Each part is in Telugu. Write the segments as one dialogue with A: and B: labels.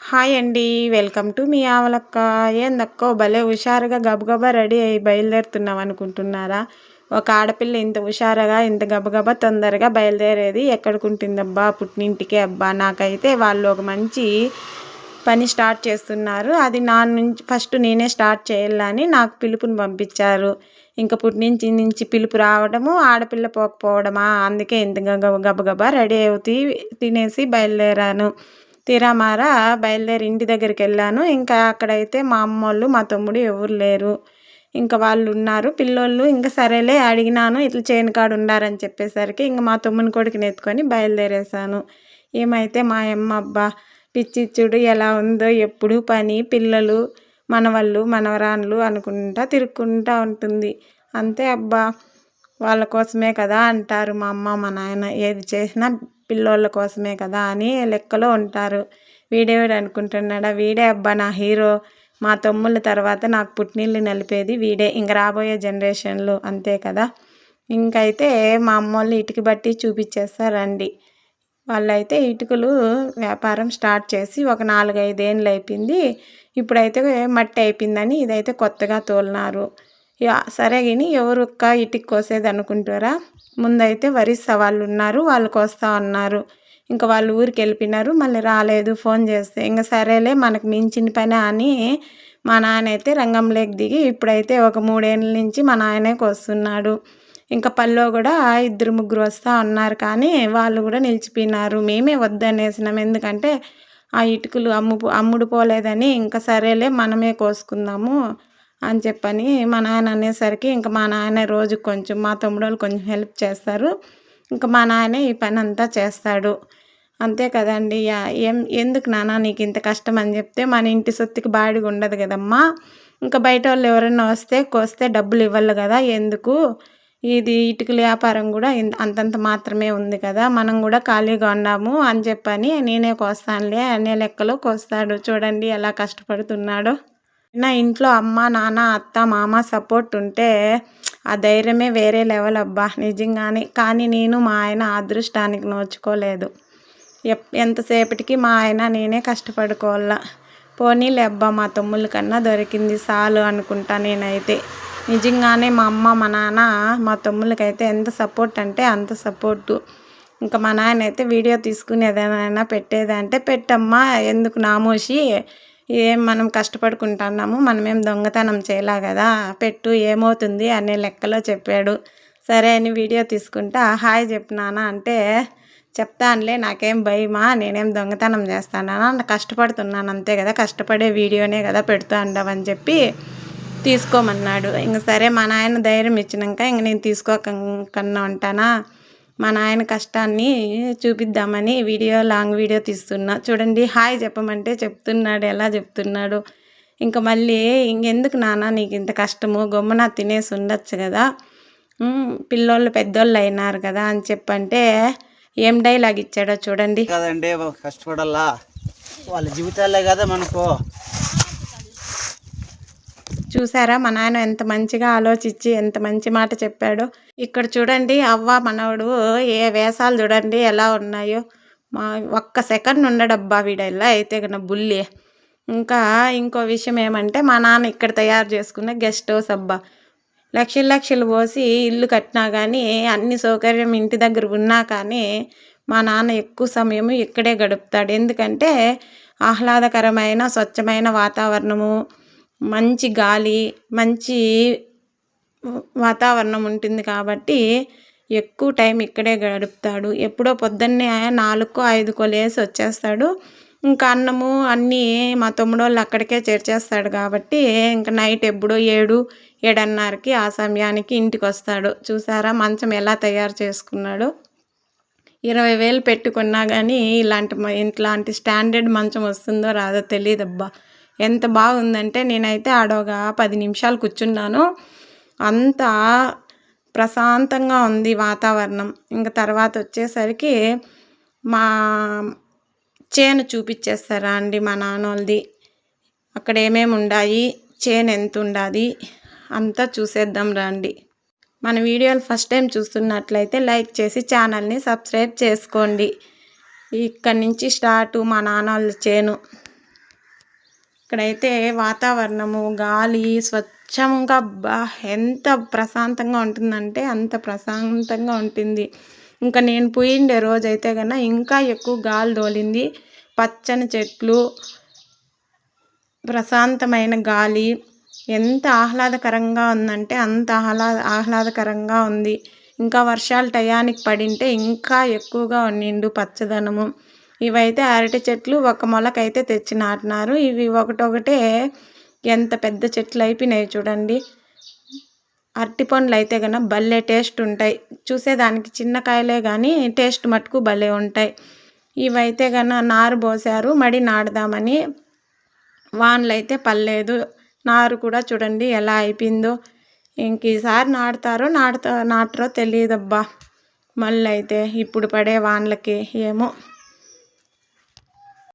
A: హాయ్ అండి. Welcome to me ఆవలక్క. ఏందక్కో భలే హుషారుగా గబగబా రెడీ అయ్యి బయలుదేరుతున్నాం అనుకుంటున్నారా? ఒక ఆడపిల్ల ఇంత హుషారుగా, ఇంత గబగబా తొందరగా బయలుదేరేది ఎక్కడికుంటుందబ్బా? పుట్టినింటికే అబ్బా! నాకైతే వాళ్ళు ఒక మంచి పని స్టార్ట్ చేస్తున్నారు. అది నా నుంచి ఫస్ట్ నేనే స్టార్ట్ చేయాలని నాకు పిలుపుని పంపించారు. ఇంక పుట్టినింటి నుంచి పిలుపు రావడము, ఆడపిల్ల పోకపోవడమా? అందుకే ఇంత గబగబా రెడీ అవుతూ తినేసి బయలుదేరాను. తీరామారా బయలుదేరి ఇంటి దగ్గరికెళ్ళాను. ఇంకా అక్కడైతే మా అమ్మోళ్ళు, మా తమ్ముడు ఎవరు లేరు. ఇంక వాళ్ళున్నారు పిల్లోళ్ళు. ఇంక సరేలే అడిగినాను. ఇట్లా చేను కాడ ఉండారని చెప్పేసరికి ఇంక మా తమ్ముని కొడుకుని ఎత్తుకొని బయలుదేరేశాను. ఏమైతే మా యమ్మ అబ్బా పిచ్చిచ్చుడు ఎలా ఉందో ఎప్పుడు పని, పిల్లలు, మనవళ్ళు, మనవరాన్లు అనుకుంటా తిరుక్కుంటా ఉంటుంది. అంతే అబ్బా! వాళ్ళ కోసమే కదా అంటారు మా అమ్మ, మా నాయన. ఏది చేసినా పిల్లోళ్ళ కోసమే కదా అని లెక్కలో ఉంటారు. వీడెవడు అనుకుంటున్నాడా? వీడే అబ్బా నా హీరో. మా తమ్ముళ్ళ తర్వాత నాకు పుట్టినిల్లు నలిపేది వీడే. ఇంక రాబోయే జనరేషన్లు అంతే కదా. ఇంకైతే మా అమ్మోళ్ళు ఇటుక బట్టి చూపించేస్తారండి. వాళ్ళైతే ఇటుకలు వ్యాపారం స్టార్ట్ చేసి ఒక 4, 5 ఏళ్ళు అయిపోయింది. ఇప్పుడైతే మట్టి అయిపోయిందని ఇదైతే కొత్తగా తోలినారు. సరే కానీ ఎవరొక్క ఇటుక కోసేది అనుకుంటారా? ముందైతే వరిస్తా వాళ్ళు ఉన్నారు, వాళ్ళు కోస్తా ఉన్నారు. ఇంకా వాళ్ళు ఊరికి వెళ్ళిపోయినారు, మళ్ళీ రాలేదు. ఫోన్ చేస్తే ఇంకా సరేలే మనకు మించిన పని అని మా నాన్న అయితే రంగంలోకి దిగి ఇప్పుడైతే ఒక 3 ఏళ్ళ నుంచి మా నాయనే కోస్తున్నాడు. ఇంకా పనిలో కూడా 2, 3 వస్తూ ఉన్నారు, కానీ వాళ్ళు కూడా నిలిచిపోయినారు. మేమే వద్దనేసినాం. ఎందుకంటే ఆ ఇటుకలు అమ్ముడు పోలేదని ఇంకా సరేలే మనమే కోసుకుందాము అని చెప్పని మా నాయన అనేసరికి ఇంకా మా నాయన రోజు కొంచెం, మా తమ్ముడోళ్ళు కొంచెం హెల్ప్ చేస్తారు. ఇంకా మా నాయనే ఈ పని అంతా చేస్తాడు. అంతే కదండి. ఎందుకు నాన్న నీకు ఇంత కష్టం అని చెప్తే, మన ఇంటి సొత్తుకి బాడిగ ఉండదు కదమ్మా. ఇంకా బయట వాళ్ళు ఎవరైనా కోస్తే డబ్బులు ఇవ్వాలి కదా. ఎందుకు ఇది ఇటుకల వ్యాపారం కూడా అంతంత మాత్రమే ఉంది కదా, మనం కూడా ఖాళీగా ఉన్నాము అని చెప్పని నేనే కోస్తానులే అనే లెక్కలో కోస్తాడు. చూడండి ఎలా కష్టపడుతున్నాడో. నా ఇంట్లో అమ్మ, నాన్న, అత్త, మామ సపోర్ట్ ఉంటే ఆ ధైర్యమే వేరే లెవెల్ అబ్బా నిజంగానే. కానీ నేను మా ఆయన అదృష్టానికి నోచుకోలేదు. ఎంతసేపటికి మా ఆయన నేనే కష్టపడుకోవాల. పోనీలే అబ్బా మా తమ్ముళ్ళ కన్నా దొరికింది చాలు అనుకుంటా నేనైతే. నిజంగానే మా అమ్మ, మా నాన్న మా తమ్ముళ్ళకైతే ఎంత సపోర్ట్ అంటే అంత సపోర్టు. ఇంకా మా నాయన అయితే వీడియో తీసుకుని ఏదైనా పెట్టేదంటే పెట్టమ్మా, ఎందుకు నామోషి, ఏం మనం కష్టపడుకుంటున్నాము, మనమేం దొంగతనం చేయలే కదా, పెట్టు ఏమవుతుంది అనే లెక్కలో చెప్పాడు. సరే అని వీడియో తీసుకుంటా హాయ్ చెప్పినానా అంటే, చెప్తానులే నాకేం భయమా, నేనేం దొంగతనం చేస్తానా, కష్టపడుతున్నాను అంతే కదా, కష్టపడే వీడియోనే కదా పెడుతూ ఉండవని చెప్పి తీసుకోమన్నాడు. ఇంక సరే మా నాయన ధైర్యం ఇచ్చినాక ఇంక నేను తీసుకోకన్నా ఉంటానా. మా నాయన కష్టాన్ని చూపిద్దామని లాంగ్ వీడియో తీస్తున్నా. చూడండి హాయ్ చెప్పమంటే చెప్తున్నాడు, ఎలా చెప్తున్నాడు. ఇంకా మళ్ళీ ఇంకెందుకు నాన్న నీకు ఇంత కష్టము, గమ్మున తినేసి ఉండొచ్చు కదా, పిల్లోళ్ళు పెద్దోళ్ళు అయినారు కదా అని చెప్పంటే ఏం డైలాగ్ ఇచ్చాడో చూడండి.
B: కదండి కష్టపడాలా, వాళ్ళ జీవితాలే కదా మనకు.
A: చూసారా మా నాయన ఎంత మంచిగా ఆలోచించి ఎంత మంచి మాట చెప్పాడో. ఇక్కడ చూడండి అవ్వ మనవడు ఏ వేషాలు చూడండి ఎలా ఉన్నాయో. మా ఒక్క సెకండ్ ఉండడబ్బా వీడల్లా అయితే కన్నా బుల్లి. ఇంకా ఇంకో విషయం ఏమంటే మా నాన్న ఇక్కడ తయారు చేసుకున్న గెస్ట్ హౌస్ అబ్బా. లక్షలు లక్షలు పోసి ఇల్లు కట్టినా కానీ, అన్ని సౌకర్యం ఇంటి దగ్గర ఉన్నా కానీ మా నాన్న ఎక్కువ సమయం ఇక్కడే గడుపుతాడు. ఎందుకంటే ఆహ్లాదకరమైన స్వచ్ఛమైన వాతావరణము, మంచి గాలి, మంచి వాతావరణం ఉంటుంది కాబట్టి ఎక్కువ టైం ఇక్కడే గడుపుతాడు. ఎప్పుడో పొద్దున్నే 4కో 5కో లేసి వచ్చేస్తాడు. ఇంకా అన్నము అన్నీ మా తమ్ముడోళ్ళు అక్కడికే చేర్చేస్తాడు కాబట్టి ఇంకా నైట్ ఎప్పుడో 7, 7:30కి ఆ సమయానికి ఇంటికి వస్తాడు. చూసారా మంచం ఎలా తయారు చేసుకున్నాడో. 20,000 పెట్టుకున్నా కానీ ఇట్లాంటి స్టాండర్డ్ మంచం వస్తుందో రాదో తెలియదబ్బా. ఎంత బాగుందంటే నేనైతే ఆడొక 10 నిమిషాలు కూర్చున్నాను. అంత ప్రశాంతంగా ఉంది వాతావరణం. ఇంకా తర్వాత వచ్చేసరికి మా చేను చూపించేస్తారా అండి మా నాన్నోళ్ళది. అక్కడ ఏమేమి ఉన్నాయి, చేను ఎంత ఉండాది అంతా చూసేద్దాం రండి. మన వీడియోలు ఫస్ట్ టైం చూస్తున్నట్లయితే లైక్ చేసి ఛానల్ని సబ్స్క్రైబ్ చేసుకోండి. ఇక్కడి నుంచి స్టార్ట్ మా నాన్నోళ్ళ చేను. ఇక్కడైతే వాతావరణము, గాలి స్వచ్ఛంగా ఎంత ప్రశాంతంగా ఉంటుందంటే అంత ప్రశాంతంగా ఉంటుంది. ఇంకా నేను పోయిండే రోజైతే ఇంకా ఎక్కువ గాలి తోలింది. పచ్చని చెట్లు, ప్రశాంతమైన గాలి ఎంత ఆహ్లాదకరంగా ఉందంటే అంత ఆహ్లాదకరంగా ఉంది. ఇంకా వర్షాలు టయానికి పడింటే ఇంకా ఎక్కువగా ఉండిండు పచ్చదనము. ఇవైతే అరటి చెట్లు ఒక మొలకైతే తెచ్చి నాటినారు. ఇవి ఒకటొకటే ఎంత పెద్ద చెట్లు అయిపోయినాయి చూడండి. అరటి పండ్లు అయితే భలే టేస్ట్ ఉంటాయి. చూసేదానికి చిన్న కాయలే కానీ టేస్ట్ మటుకు భలే ఉంటాయి. ఇవైతే నారు పోసారు మడి నాటుదామని. వానలు అయితే పడలేదు. నారు కూడా చూడండి ఎలా అయిపోయిందో. ఇంక ఈసారి నాటరో తెలియదబ్బా. మళ్ళీ అయితే ఇప్పుడు పడే వానలకి ఏమో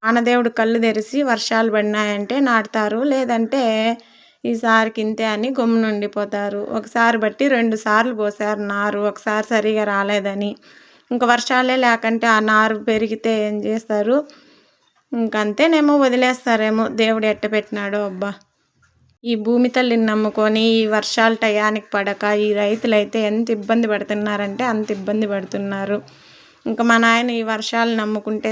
A: వానదేవుడు కళ్ళు తెరిచి వర్షాలు పడినాయంటే నాటుతారు, లేదంటే ఈసారికి ఇంతే అని గమ్మునుండిపోతారు. ఒకసారి బట్టి 2 సార్లు పోసారు నారు, ఒకసారి సరిగా రాలేదని. ఇంకా వర్షాలే లేకంటే ఆ నారు పెరిగితే ఏం చేస్తారు? ఇంకంతేనేమో వదిలేస్తారేమో. దేవుడు ఎట్ట పెట్టినాడో అబ్బా. ఈ భూమి తల్లిని నమ్ముకొని ఈ వర్షాలు టయానికి పడక ఈ రైతులైతే ఎంత ఇబ్బంది పడుతున్నారంటే అంత ఇబ్బంది పడుతున్నారు. ఇంకా మా నాయన ఈ వర్షాలు నమ్ముకుంటే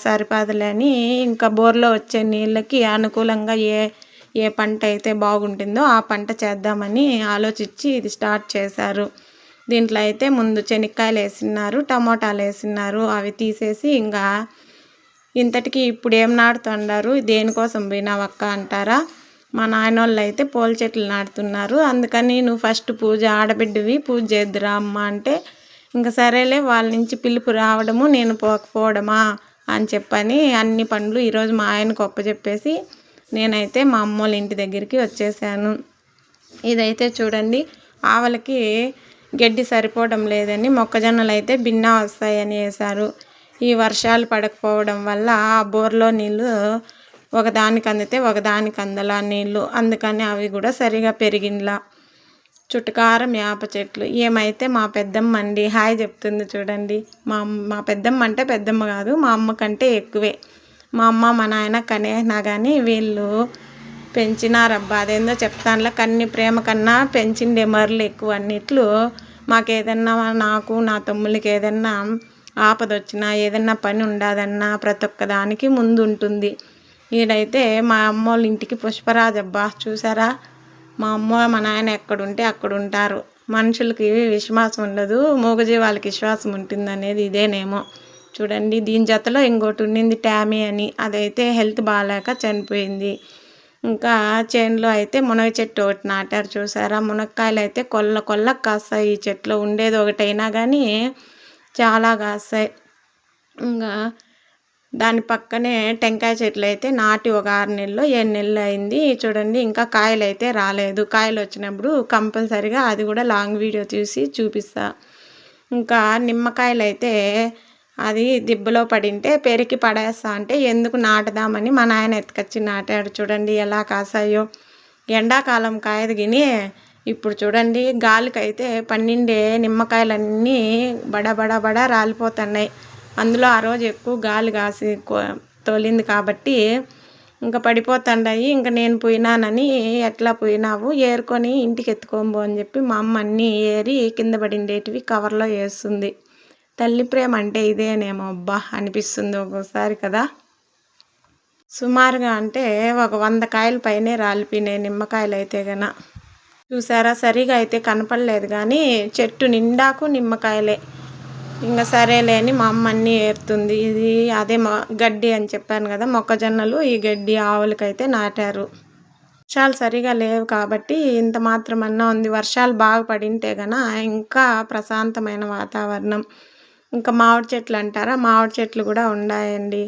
A: సరిపోదులే అని ఇంకా బోర్లో వచ్చే నీళ్ళకి అనుకూలంగా ఏ పంట అయితే బాగుంటుందో ఆ పంట చేద్దామని ఆలోచించి ఇది స్టార్ట్ చేశారు. దీంట్లో అయితే ముందు చెనిక్కాయలు వేసినారు, టమోటాలు వేసినారు. అవి తీసేసి ఇంకా ఇంతటికి ఇప్పుడు ఏం నాటుతుండారు, దేనికోసం పోయినావక్క అంటారా? మా నాయనోళ్ళు అయితే పూల చెట్లు నాటుతున్నారు. అందుకని నువ్వు ఫస్ట్ పూజ ఆడబిడ్డవి పూజ చేద్దురా అమ్మ అంటే ఇంకా సరేలే వాళ్ళ నుంచి పిలుపు రావడము నేను పోకపోవడమా అని చెప్పని అన్ని పనులు ఈరోజు మా ఆయనకు ఒప్పచెప్పేసి నేనైతే మా అమ్మోళ్ళ ఇంటి దగ్గరికి వచ్చేసాను. ఇదైతే చూడండి ఆవులకి గడ్డి సరిపోవడం లేదని మొక్కజొన్నలు అయితే భిన్నా వస్తాయని వేశారు. ఈ వర్షాలు పడకపోవడం వల్ల ఆ బోర్లో నీళ్ళు ఒకదానికి అందితే ఒకదానికి అందలా నీళ్ళు, అందుకని అవి కూడా సరిగా పెరిగినలా. చుట్టుకారం వేప చెట్లు. ఏమైతే మా పెద్దమ్మ అండి హాయ్ చెప్తుంది చూడండి. మా పెద్దమ్మ అంటే పెద్దమ్మ కాదు, మా అమ్మ కంటే ఎక్కువే. మా అమ్మ మా నాయన కనేనా కానీ వీళ్ళు పెంచినారబ్బా. అదేందో చెప్తానులే, కన్ని ప్రేమ కన్నా పెంచిండే మరలు ఎక్కువ అన్నిట్లు. మాకేదన్నా నాకు నా తమ్ముళ్ళకి ఏదన్నా ఆపదొచ్చినా ఏదన్నా పని ఉండదన్నా ప్రతి ఒక్క దానికి ముందు ఉంటుంది. ఈడైతే మా అమ్మోళ్ళ ఇంటికి పుష్పరాజబ్బా చూసారా. మా అమ్మ మా నాయన ఎక్కడుంటే అక్కడ ఉంటారు. మనుషులకి విశ్వాసం ఉండదు, మూగజీవాలకి విశ్వాసం ఉంటుంది అనేది ఇదేనేమో. చూడండి దీని జతలో ఇంకోటి ఉండింది టామీ అని, అదైతే హెల్త్ బాగాలేక చనిపోయింది. ఇంకా చేనులో అయితే మునగ చెట్టు ఒకటి నాటారు చూసారా. మునక్కాయలు అయితే కొల్లకు కాస్తాయి. ఈ చెట్లో ఉండేది ఒకటైనా కానీ చాలా కాస్తాయి. ఇంకా దాని పక్కనే టెంకాయ చెట్లు అయితే నాటి ఒక 6 నెలలు 7 నెలలు అయింది చూడండి. ఇంకా కాయలు అయితే రాలేదు. కాయలు వచ్చినప్పుడు కంపల్సరిగా అది కూడా లాంగ్ వీడియో తీసి చూపిస్తా. ఇంకా నిమ్మకాయలు అయితే అది దిబ్బలో పడింటే పెరికి పడేస్తా అంటే ఎందుకు నాటుదామని మా నాయన ఎత్తుకొచ్చి నాటాడు. చూడండి ఎలా కాసాయో. ఎండాకాలం కాయదు గిని ఇప్పుడు చూడండి గాలికైతే పన్నెండే నిమ్మకాయలన్నీ బడ రాలిపోతున్నాయి. అందులో ఆ రోజు ఎక్కువ గాలి కాసి తోలింది కాబట్టి ఇంకా పడిపోతుండాయి. ఇంకా నేను పోయినానని ఎట్లా పోయినావు ఏరుకొని ఇంటికి ఎత్తుకోబో అని చెప్పి మా అమ్మ అన్నీ ఏరి కింద పడిండేటివి కవర్లో వేస్తుంది. తల్లి ప్రేమ అంటే ఇదేనేమో అబ్బా అనిపిస్తుంది ఒక్కోసారి కదా. సుమారుగా అంటే ఒక 100 కాయల పైనే రాలిపోయినాయి నిమ్మకాయలు అయితే చూసారా. సరిగా అయితే కనపడలేదు కానీ చెట్టు నిండాకు నిమ్మకాయలే. ఇంకా సరేలే అని మా అమ్మ అన్నీ ఏరుతుంది. ఇది అదే గడ్డి అని చెప్పాను కదా, మొక్కజొన్నలు. ఈ గడ్డి ఆవులకైతే నాటారు. వర్షాలు సరిగా లేవు కాబట్టి ఇంత మాత్రమన్నా ఉంది. వర్షాలు బాగా పడింటే ఇంకా ప్రశాంతమైన వాతావరణం. ఇంకా మామిడి చెట్లు అంటారా, మామిడి చెట్లు కూడా ఉన్నాయండి.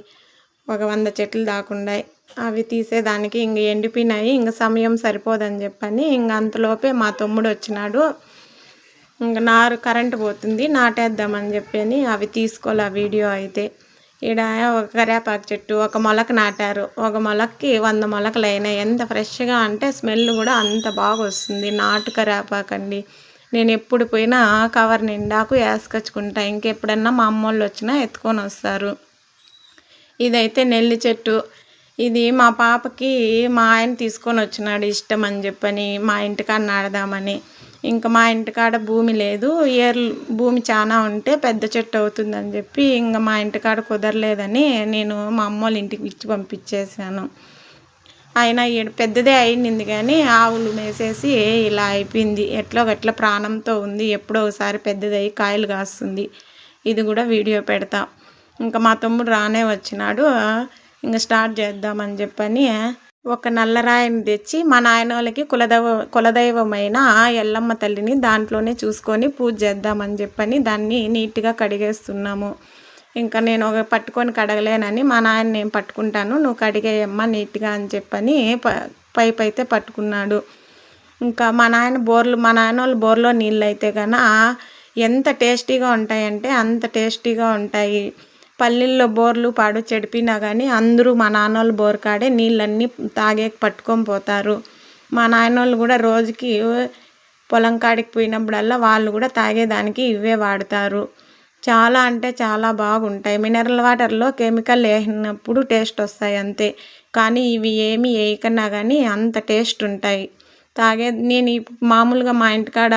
A: ఒక 100 చెట్లు దాకున్నాయి. అవి తీసేదానికి ఇంక ఎండిపోయినాయి. ఇంక సమయం సరిపోదని చెప్పని ఇంక అంతలోపే మా తమ్ముడు వచ్చినాడు. ఇంక నారు కరెంటు పోతుంది నాటేద్దామని చెప్పని అవి తీసుకోలే వీడియో అయితే. ఈడ ఒక కరేపాకు చెట్టు ఒక మొలక నాటారు. ఒక మొలకకి 100 మొలకలు అయినాయి. ఎంత ఫ్రెష్గా అంటే స్మెల్ కూడా అంత బాగా వస్తుంది. నాటు కరేపాకు అండి. నేను ఎప్పుడు పోయినా కవర్ నిండాకు వేసుకొచ్చుకుంటా. ఇంకెప్పుడన్నా మా అమ్మోళ్ళు వచ్చినా ఎత్తుకొని వస్తారు. ఇదైతే నెల్లి చెట్టు. ఇది మా పాపకి మా ఆయన తీసుకొని వచ్చినాడు ఇష్టం అని చెప్పని మా ఇంటికాడ నాడదామని. ఇంకా మా ఇంటికాడ భూమి లేదు, భూమి చాలా ఉంటే పెద్ద చెట్టు అవుతుందని చెప్పి ఇంకా మా ఇంటికాడ కుదరలేదని నేను మా అమ్మోళ్ళ ఇంటికి ఇచ్చి పంపించేసాను. అయినా పెద్దదే అయింది కానీ ఆవులు మేసేసి ఇలా అయిపోయింది. ఎట్లా ప్రాణంతో ఉంది, ఎప్పుడో ఒకసారి పెద్దదయ్యి కాయలు కాస్తుంది. ఇది కూడా వీడియో పెడతా. ఇంకా మా తమ్ముడు రానే వచ్చినాడు, ఇంకా స్టార్ట్ చేద్దామని చెప్పని ఒక నల్లరాయిని తెచ్చి మా నాయనోళ్ళకి కులదైవమైన ఎల్లమ్మ తల్లిని దాంట్లోనే చూసుకొని పూజ చేద్దామని చెప్పని దాన్ని నీట్గా కడిగేస్తున్నాము. ఇంకా నేను పట్టుకొని కడగలేనని మా నాయన నేను పట్టుకుంటాను, నువ్వు కడిగేయమ్మా నీట్గా అని చెప్పని పైప్ అయితే పట్టుకున్నాడు. ఇంకా మా నాయనోళ్ళు బోర్లో నీళ్ళు అయితే కన్నా ఎంత టేస్టీగా ఉంటాయంటే అంత టేస్టీగా ఉంటాయి. పల్లెల్లో బోర్లు పాడు చెడిపినా కానీ అందరూ మా నాన్నోళ్ళు బోర్ కాడే నీళ్ళన్నీ తాగే పట్టుకొని పోతారు. మా నాయనోళ్ళు కూడా రోజుకి పొలం కాడికి పోయినప్పుడల్లా వాళ్ళు కూడా తాగేదానికి ఇవే వాడతారు. చాలా అంటే చాలా బాగుంటాయి. మినరల్ వాటర్లో కెమికల్ వేసినప్పుడు టేస్ట్ వస్తాయి అంతే, కానీ ఇవి ఏమి వేయకన్నా కానీ అంత టేస్ట్ ఉంటాయి. నేను మామూలుగా మా ఇంటికాడ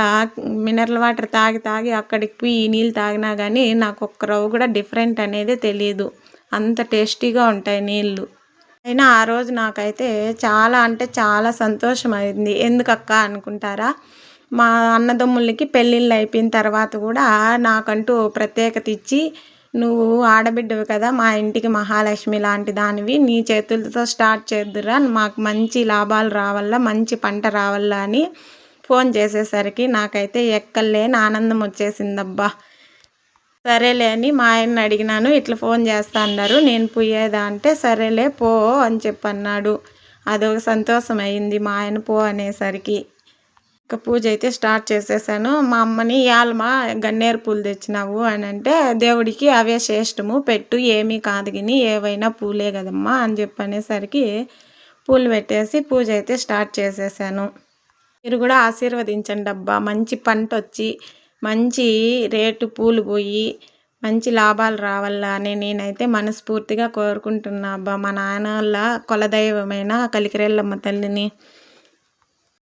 A: మినరల్ వాటర్ తాగి అక్కడికి పోయి ఈ నీళ్ళు తాగినా కానీ నాకు ఒక్క రవ్వ కూడా డిఫరెంట్ అనేది తెలియదు, అంత టేస్టీగా ఉంటాయి నీళ్ళు. అయినా ఆ రోజు నాకైతే చాలా అంటే చాలా సంతోషమైంది. ఎందుకక్క అనుకుంటారా, మా అన్నదమ్ములకి పెళ్ళిళ్ళు అయిపోయిన తర్వాత కూడా నాకంటూ ప్రత్యేకత ఇచ్చి, నువ్వు ఆడబిడ్డవి కదా, మా ఇంటికి మహాలక్ష్మి లాంటి దానివి, నీ చేతులతో స్టార్ట్ చేద్దురా, మాకు మంచి లాభాలు రావాలా, మంచి పంట రావాలా అని ఫోన్ చేసేసరికి నాకైతే ఎక్కలేని ఆనందం వచ్చేసిందబ్బా. సరేలే అని మా ఆయన్ని అడిగినాను, ఇట్లా ఫోన్ చేస్తా అన్నారు, నేను పోయేదా అంటే సరేలే పో అని చెప్పన్నాడు. అదొక సంతోషం అయింది మా ఆయన పో అనేసరికి. ఇంకా పూజ అయితే స్టార్ట్ చేసేసాను. మా అమ్మని యాలమా గన్నేరు పూలు తెచ్చినావు అని అంటే, దేవుడికి అవే శ్రేష్టము, పెట్టు ఏమీ కాదు గిని, ఏవైనా పూలే కదమ్మా అని చెప్పనేసరికి పూలు పెట్టేసి పూజ అయితే స్టార్ట్ చేసేసాను. మీరు కూడా ఆశీర్వదించండి అబ్బా, మంచి పంట వచ్చి మంచి రేటు పూలు పోయి మంచి లాభాలు రావాలా అని నేనైతే మనస్ఫూర్తిగా కోరుకుంటున్నా అబ్బా, మా నాన్న వాళ్ళ కులదైవమైన కలికిరెల్లమ్మ తల్లిని.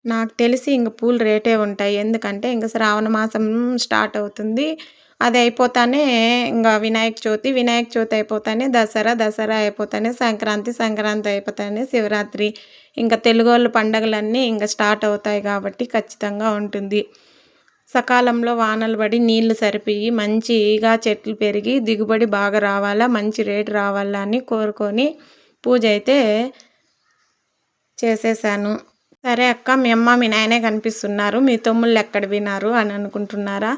A: నాకు తెలిసి ఇంక పూలు రేటే ఉంటాయి, ఎందుకంటే ఇంక శ్రావణ మాసం స్టార్ట్ అవుతుంది, అది అయిపోతానే ఇంకా వినాయక చవితి అయిపోతానే దసరా అయిపోతానే సంక్రాంతి అయిపోతానే శివరాత్రి, ఇంకా తెలుగు వాళ్ళ పండగలన్నీ ఇంకా స్టార్ట్ అవుతాయి కాబట్టి ఖచ్చితంగా ఉంటుంది. సకాలంలో వానలు పడి నీళ్లు సరిపోయి మంచిగా చెట్లు పెరిగి దిగుబడి బాగా రావాలా, మంచి రేటు రావాలా అని కోరుకొని పూజ అయితే చేసేసాను. సరే అక్క, మీ అమ్మ మీ నాయనే కనిపిస్తున్నారు, మీ తమ్ముళ్ళు ఎక్కడ వినారు అని అనుకుంటున్నారా?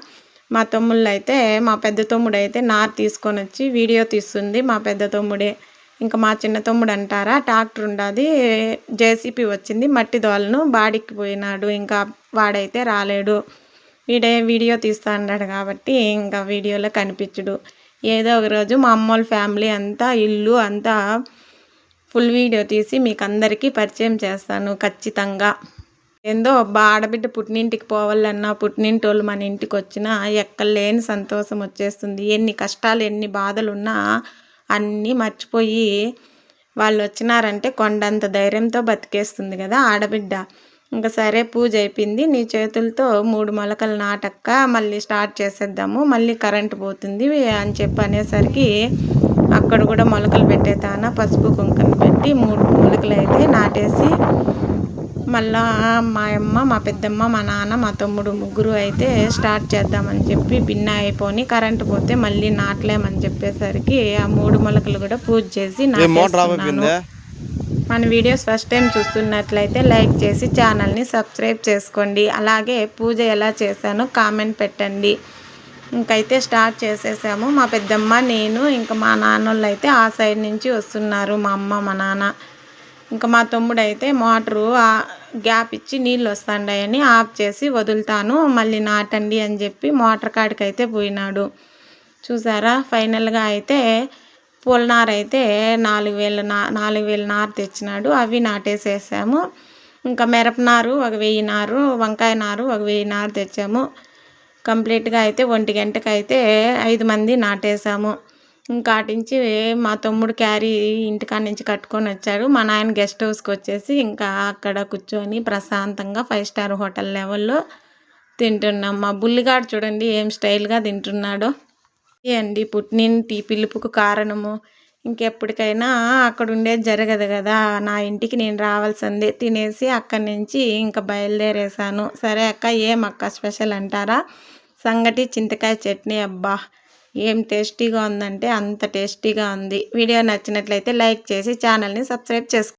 A: మా తమ్ముళ్ళు అయితే మా పెద్ద తమ్ముడు అయితే నారు తీసుకొని వచ్చి వీడియో తీస్తుంది మా పెద్ద తమ్ముడే. ఇంకా మా చిన్న తమ్ముడు అంటారా, ట్రాక్టర్ ఉండదు, జేసీపీ వచ్చింది మట్టి దోలను బాడికి పోయినాడు, ఇంకా వాడైతే రాలేడు. వీడియో తీస్తా అన్నాడు కాబట్టి ఇంకా వీడియోలో కనిపించడు. ఏదో ఒక రోజు మా అమ్మోళ్ళ ఫ్యామిలీ అంతా ఇల్లు అంతా ఫుల్ వీడియో తీసి మీకు అందరికీ పరిచయం చేస్తాను ఖచ్చితంగా. ఏందో ఆడబిడ్డ పుట్టినింటికి పోవాలన్నా, పుట్టినింటి వాళ్ళు మన ఇంటికి వచ్చినా ఎక్కలేని సంతోషం వచ్చేస్తుంది. ఎన్ని కష్టాలు ఎన్ని బాధలు ఉన్నా అన్నీ మర్చిపోయి వాళ్ళు వచ్చినారంటే కొండంత ధైర్యంతో బతికేస్తుంది కదా ఆడబిడ్డ. ఇంకా సరే పూజ అయిపోయింది, నీ చేతులతో 3 మొలకలు నాటక్క, మళ్ళీ స్టార్ట్ చేసేద్దాము, మళ్ళీ కరెంటు పోతుంది అని చెప్పి అనేసరికి అక్కడ కూడా మొలకలు పెట్టేతాన పసుపు కుంకుమ పెట్టి 3 మొలకలు అయితే నాటేసి, మళ్ళా మా అమ్మ మా పెద్దమ్మ మా నాన్న మా తమ్ముడు ముగ్గురు అయితే స్టార్ట్ చేద్దామని చెప్పి భిన్న అయిపోయి కరెంటు పోతే మళ్ళీ నాటలేమని చెప్పేసరికి ఆ 3 మొలకలు కూడా పూజ చేసి నాటేస్తున్నాను. మన వీడియోస్ ఫస్ట్ టైం చూస్తున్నట్లయితే లైక్ చేసి ఛానల్ని సబ్స్క్రైబ్ చేసుకోండి. అలాగే పూజ ఎలా చేశానో కామెంట్ పెట్టండి. ఇంకైతే స్టార్ట్ చేసేసాము. మా పెద్దమ్మ నేను ఇంకా మా నాన్నోళ్ళు అయితే ఆ సైడ్ నుంచి వస్తున్నారు, మా అమ్మ మా నాన్న. ఇంకా మా తమ్ముడు అయితే మోటరు గ్యాప్ ఇచ్చి నీళ్ళు వస్తాయని ఆఫ్ చేసి వదులుతాను మళ్ళీ నాటండి అని చెప్పి మోటార్ కాడికి అయితే పోయినాడు. చూసారా, ఫైనల్గా అయితే పూలనార అయితే 4000 నారు తెచ్చినాడు, అవి నాటేసేసాము. ఇంకా మిరపనారు 1000 నారు, వంకాయ నారు 1000 నారు తెచ్చాము. కంప్లీట్గా అయితే 1 గంటకు అయితే 5 మంది నాటేసాము. ఇంకా అటించి మా తమ్ముడు క్యారీ ఇంటికాడ నుంచి కట్టుకొని వచ్చాడు. మా నాయన గెస్ట్ హౌస్కి వచ్చేసి ఇంకా అక్కడ కూర్చొని ప్రశాంతంగా 5 స్టార్ హోటల్ లెవెల్లో తింటున్నాం. మా బుల్లిగాడు చూడండి ఏం స్టైల్గా తింటున్నాడో. అండి పుట్టినింటి పిలుపుకు కారణము. ఇంకెప్పటికైనా అక్కడ ఉండేది జరగదు కదా, నా ఇంటికి నేను రావాల్సిందే. తినేసి అక్కడి నుంచి ఇంకా బయలుదేరేసాను. సరే అక్క ఏమక్క స్పెషల్ అంటారా, సంగటి చింతకాయ చట్నీ. అబ్బా ఏం టేస్టీగా ఉందంటే అంత టేస్టీగా ఉంది. వీడియో నచ్చినట్లయితే లైక్ చేసి ఛానల్ని సబ్స్క్రైబ్ చేసుకోండి.